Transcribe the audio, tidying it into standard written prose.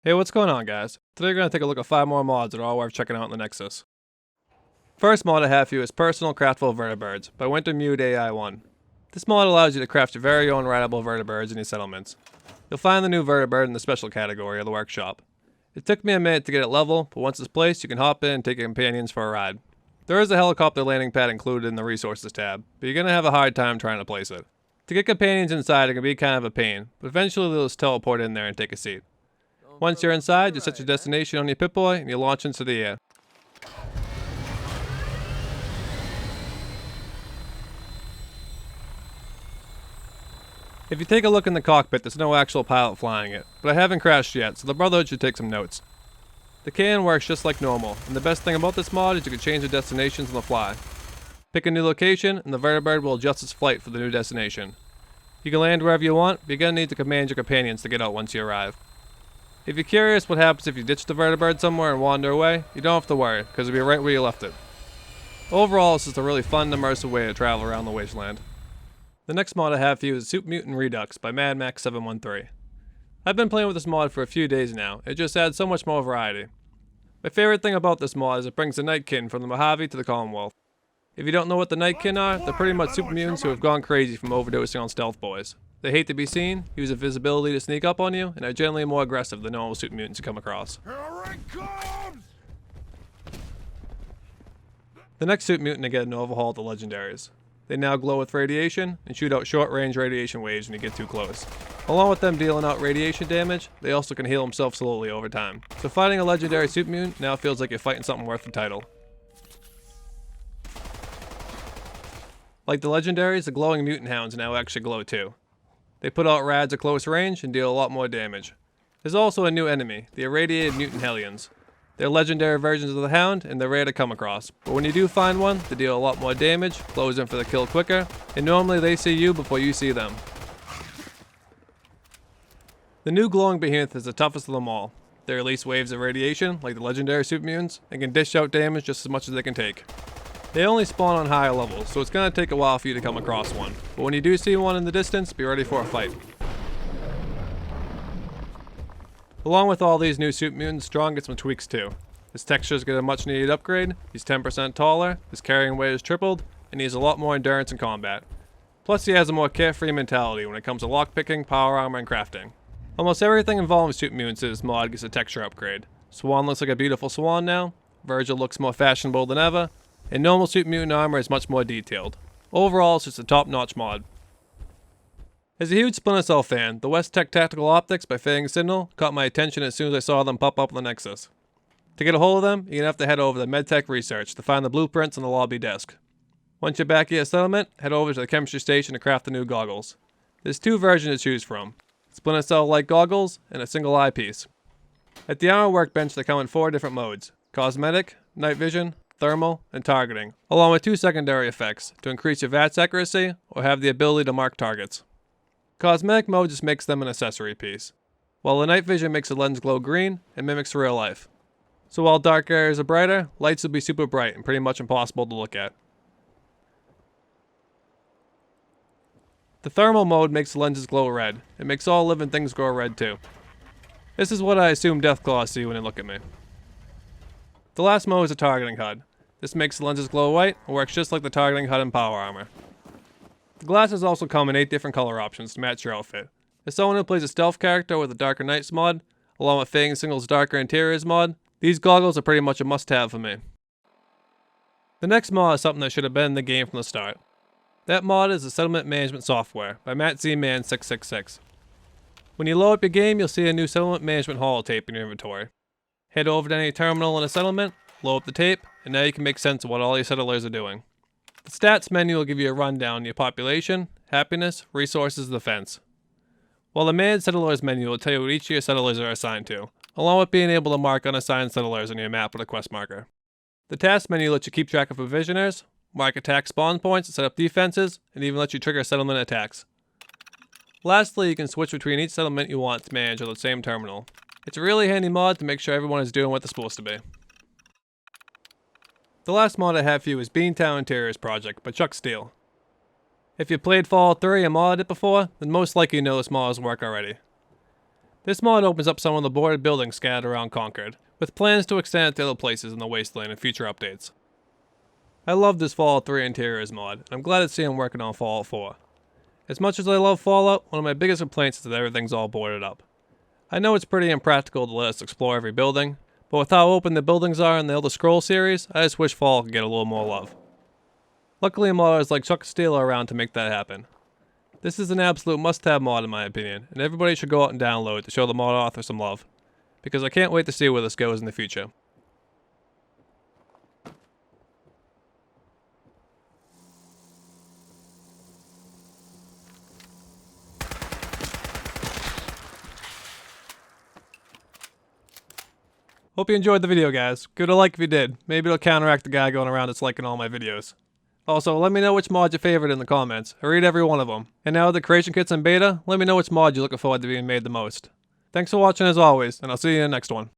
Hey, what's going on, guys? Today we're going to take a look at 5 more mods that are all worth checking out in the Nexus. First mod I have for you is Personal Craftable Vertibirds by Mutant AI 1. This mod allows you to craft your very own rideable vertibirds in your settlements. You'll find the new vertibird in the special category of the workshop. It took me a minute to get it level, but once it's placed you can hop in and take your companions for a ride. There is a helicopter landing pad included in the resources tab, but you're going to have a hard time trying to place it. To get companions inside it can be kind of a pain, but eventually they'll just teleport in there and take a seat. Once you're inside, you set your destination on your Pip-Boy and you launch into the air. If you take a look in the cockpit, there's no actual pilot flying it, but I haven't crashed yet, so the Brotherhood should take some notes. The cannon works just like normal, and the best thing about this mod is you can change the destinations on the fly. Pick a new location, and the Vertibird will adjust its flight for the new destination. You can land wherever you want, but you're going to need to command your companions to get out once you arrive. If you're curious what happens if you ditch the Vertibird somewhere and wander away, you don't have to worry, because it'll be right where you left it. Overall, this is a really fun and immersive way to travel around the wasteland. The next mod I have for you is Mutant Redux by MadMax713. I've been playing with this mod for a few days now, it just adds so much more variety. My favorite thing about this mod is it brings the Nightkin from the Mojave to the Commonwealth. If you don't know what the Nightkin are, they're pretty much super mutants who have gone crazy from overdosing on stealth boys. They hate to be seen, use invisibility to sneak up on you, and are generally more aggressive than normal super mutants you come across. The next super mutant to get an overhaul are the legendaries. They now glow with radiation and shoot out short-range radiation waves when you get too close. Along with them dealing out radiation damage, they also can heal themselves slowly over time. So fighting a legendary super mutant now feels like you're fighting something worth the title. Like the legendaries, the glowing mutant hounds now actually glow too. They put out rads at close range and deal a lot more damage. There's also a new enemy, the irradiated mutant hellions. They're legendary versions of the hound and they're rare to come across, but when you do find one, they deal a lot more damage, close in for the kill quicker, and normally they see you before you see them. The new glowing behemoth is the toughest of them all. They release waves of radiation, like the legendary super mutants, and can dish out damage just as much as they can take. They only spawn on higher levels, so it's going to take a while for you to come across one, but when you do see one in the distance, be ready for a fight. Along with all these new super mutants, Strong gets some tweaks too. His textures get a much needed upgrade, he's 10% taller, his carrying weight is tripled, and he has a lot more endurance in combat. Plus he has a more carefree mentality when it comes to lockpicking, power armor, and crafting. Almost everything involving super mutants in this mod gets a texture upgrade. Swan looks like a beautiful swan now, Virgil looks more fashionable than ever, and normal super mutant armor is much more detailed. Overall, it's just a top-notch mod. As a huge Splinter Cell fan, the West Tech Tactical Optics by fadingsignal caught my attention as soon as I saw them pop up on the Nexus. To get a hold of them, you're going to have to head over to MedTech Research to find the blueprints on the lobby desk. Once you're back at your settlement, head over to the chemistry station to craft the new goggles. There's 2 versions to choose from, Splinter Cell-like goggles and a single eye piece. At the armor workbench they come in 4 different modes, cosmetic, night vision, thermal, and targeting, along with 2 secondary effects to increase your VATS accuracy or have the ability to mark targets. Cosmetic mode just makes them an accessory piece, while the night vision makes the lens glow green and mimics real life. So while dark areas are brighter, lights will be super bright and pretty much impossible to look at. The thermal mode makes the lenses glow red. It makes all living things glow red too. This is what I assume Deathclaws see when they look at me. The last mode is a targeting HUD. This makes the lenses glow white and works just like the targeting HUD in power armor. The glasses also come in 8 different color options to match your outfit. As someone who plays a stealth character with a Darker Nights mod, along with fadingsignal's Darker Interiors mod, these goggles are pretty much a must-have for me. The next mod is something that should have been in the game from the start. That mod is the Settlement Management Software by MattZman666. When you load up your game, you'll see a new Settlement Management holotape in your inventory. Head over to any terminal in a settlement, load up the tape, and now you can make sense of what all your settlers are doing. The stats menu will give you a rundown of your population, happiness, resources, and defense. While the managed settlers menu will tell you what each of your settlers are assigned to, along with being able to mark unassigned settlers on your map with a quest marker. The task menu lets you keep track of provisioners, mark attack spawn points, set up defenses, and even let you trigger settlement attacks. Lastly, you can switch between each settlement you want to manage on the same terminal. It's a really handy mod to make sure everyone is doing what they're supposed to be. The last mod I have for you is Beantown Interiors Project by Chucksteel. If you played Fallout 3 and modded it before, then most likely you know this mod's work already. This mod opens up some of the boarded buildings scattered around Concord, with plans to extend it to other places in the wasteland in future updates. I love this Fallout 3 interiors mod, and I'm glad to see I'm working on Fallout 4. As much as I love Fallout, one of my biggest complaints is that everything's all boarded up. I know it's pretty impractical to let us explore every building, but with how open the buildings are in the Elder Scrolls series, I just wish Fallout could get a little more love. Luckily, modders like Chucksteel are around to make that happen. This is an absolute must-have mod in my opinion, and everybody should go out and download it to show the mod author some love, because I can't wait to see where this goes in the future. Hope you enjoyed the video, guys. Give it a like if you did. Maybe it'll counteract the guy going around disliking all my videos. Also, let me know which mod's your favorite in the comments. I read every one of them. And now that the creation kit's in beta, let me know which mod you're looking forward to being made the most. Thanks for watching as always, and I'll see you in the next one.